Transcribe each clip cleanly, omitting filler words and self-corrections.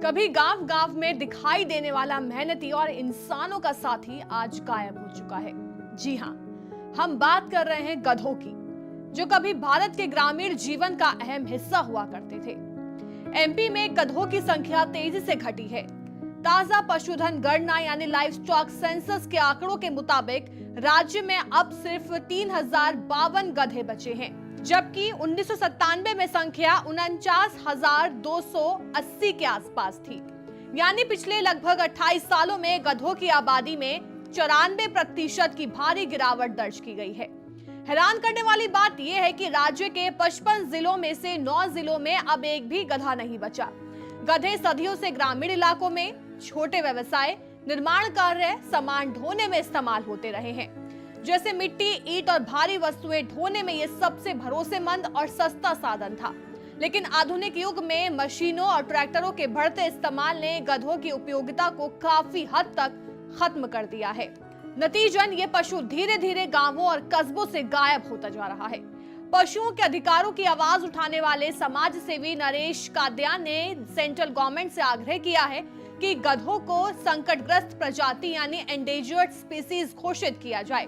कभी गांव गांव में दिखाई देने वाला मेहनती और इंसानों का साथी आज गायब हो चुका है। जी हां, हम बात कर रहे हैं गधों की, जो कभी भारत के ग्रामीण जीवन का अहम हिस्सा हुआ करते थे। एमपी में गधों की संख्या तेजी से घटी है। ताजा पशुधन गणना यानी लाइव स्टॉक सेंसस के आंकड़ों के मुताबिक राज्य में अब सिर्फ 3052 गधे बचे हैं, जबकि 1997 में संख्या 49,280 के आसपास थी। यानी पिछले लगभग 28 सालों में गधों की आबादी में 94% की भारी गिरावट दर्ज की गई है। हैरान करने वाली बात यह है कि राज्य के 55 जिलों में से 9 जिलों में अब एक भी गधा नहीं बचा। गधे सदियों से ग्रामीण इलाकों में छोटे व्यवसाय, निर्माण कार्य, सामान ढोने में इस्तेमाल होते रहे हैं। जैसे मिट्टी, ईंट और भारी वस्तुएं ढोने में यह सबसे भरोसेमंद और सस्ता साधन था। लेकिन आधुनिक युग में मशीनों और ट्रैक्टरों के बढ़ते इस्तेमाल ने गधों की उपयोगिता को काफी हद तक खत्म कर दिया है। नतीजन ये पशु धीरे धीरे गांवों और कस्बों से गायब होता जा रहा है। पशुओं के अधिकारों की आवाज उठाने वाले समाज सेवी नरेश काद्यान ने सेंट्रल गवर्नमेंट से आग्रह किया है कि गधों को संकटग्रस्त प्रजाति यानी एंडेंजर्ड स्पीसीज घोषित किया जाए।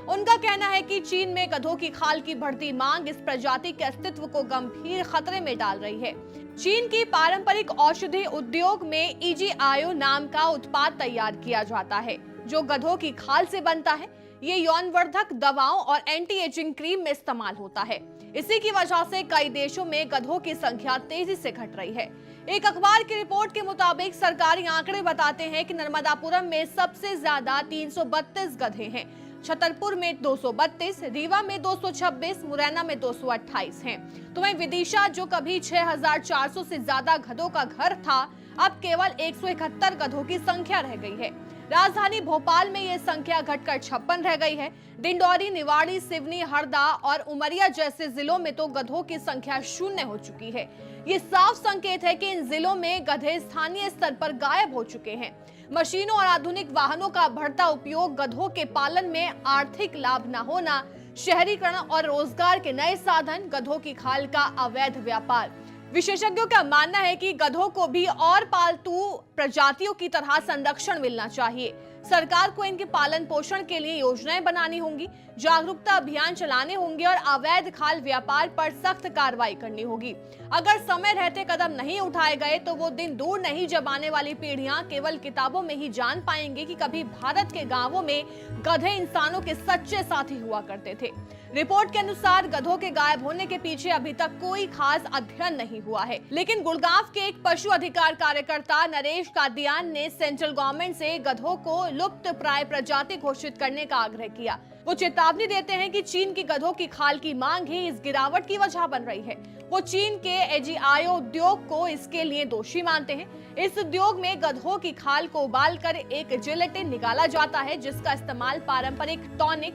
उनका कहना है कि चीन में गधों की खाल की बढ़ती मांग इस प्रजाति के अस्तित्व को गंभीर खतरे में डाल रही है। चीन की पारंपरिक औषधि उद्योग में EGIO नाम का उत्पाद तैयार किया जाता है, जो गधों की खाल से बनता है। ये यौनवर्धक दवाओं और एंटी एजिंग क्रीम में इस्तेमाल होता है। इसी की वजह से कई देशों में गधों की संख्या तेजी से घट रही है। एक अखबार की रिपोर्ट के मुताबिक सरकारी आंकड़े बताते हैं कि नर्मदापुरम में सबसे ज्यादा 332 गधे हैं, छतरपुर में 232, रीवा में 226, मुरैना में 228 हैं। तो वहीं विदिशा, जो कभी 6400 से ज्यादा गधों का घर था, अब केवल 171 गधों की संख्या रह गई है। राजधानी भोपाल में यह संख्या घटकर 56 रह गई है। डिंडौरी, निवाड़ी, सिवनी, हरदा और उमरिया जैसे जिलों में तो गधों की संख्या 0 हो चुकी है। ये साफ संकेत है कि इन जिलों में गधे स्थानीय स्तर पर गायब हो चुके हैं। मशीनों और आधुनिक वाहनों का बढ़ता उपयोग, गधों के पालन में आर्थिक लाभ न होना, शहरीकरण और रोजगार के नए साधन, गधों की खाल का अवैध व्यापार। विशेषज्ञों का मानना है कि गधों को भी और पालतू प्रजातियों की तरह संरक्षण मिलना चाहिए। सरकार को इनके पालन पोषण के लिए योजनाएं बनानी होंगी, जागरूकता अभियान चलाने होंगे और अवैध खाल व्यापार पर सख्त कार्रवाई करनी होगी। अगर समय रहते कदम नहीं उठाए गए तो वो दिन दूर नहीं जब आने वाली पीढ़ियां केवल किताबों में ही जान पाएंगे कि कभी भारत के गांवों में गधे इंसानों के सच्चे साथी हुआ करते थे। रिपोर्ट के अनुसार गधों के गायब होने के पीछे अभी तक कोई खास अध्ययन नहीं हुआ है, लेकिन गुड़गांव के एक पशु अधिकार कार्यकर्ता नरेश कादियान ने सेंट्रल गवर्नमेंट से गधों को लुप्त प्राय प्रजाति घोषित करने का आग्रह किया। वो चेतावनी देते हैं कि चीन की गधों की खाल की मांग ही इस गिरावट की वजह बन रही है। वो चीन के EGIO उद्योग को इसके लिए दोषी मानते हैं। इस उद्योग में गधों की खाल को उबालकर एक जिलेटिन निकाला जाता है, जिसका इस्तेमाल पारंपरिक टॉनिक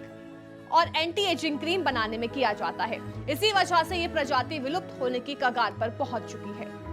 और एंटी एजिंग क्रीम बनाने में किया जाता है। इसी वजह से ये प्रजाति विलुप्त होने की कगार पर पहुंच चुकी है।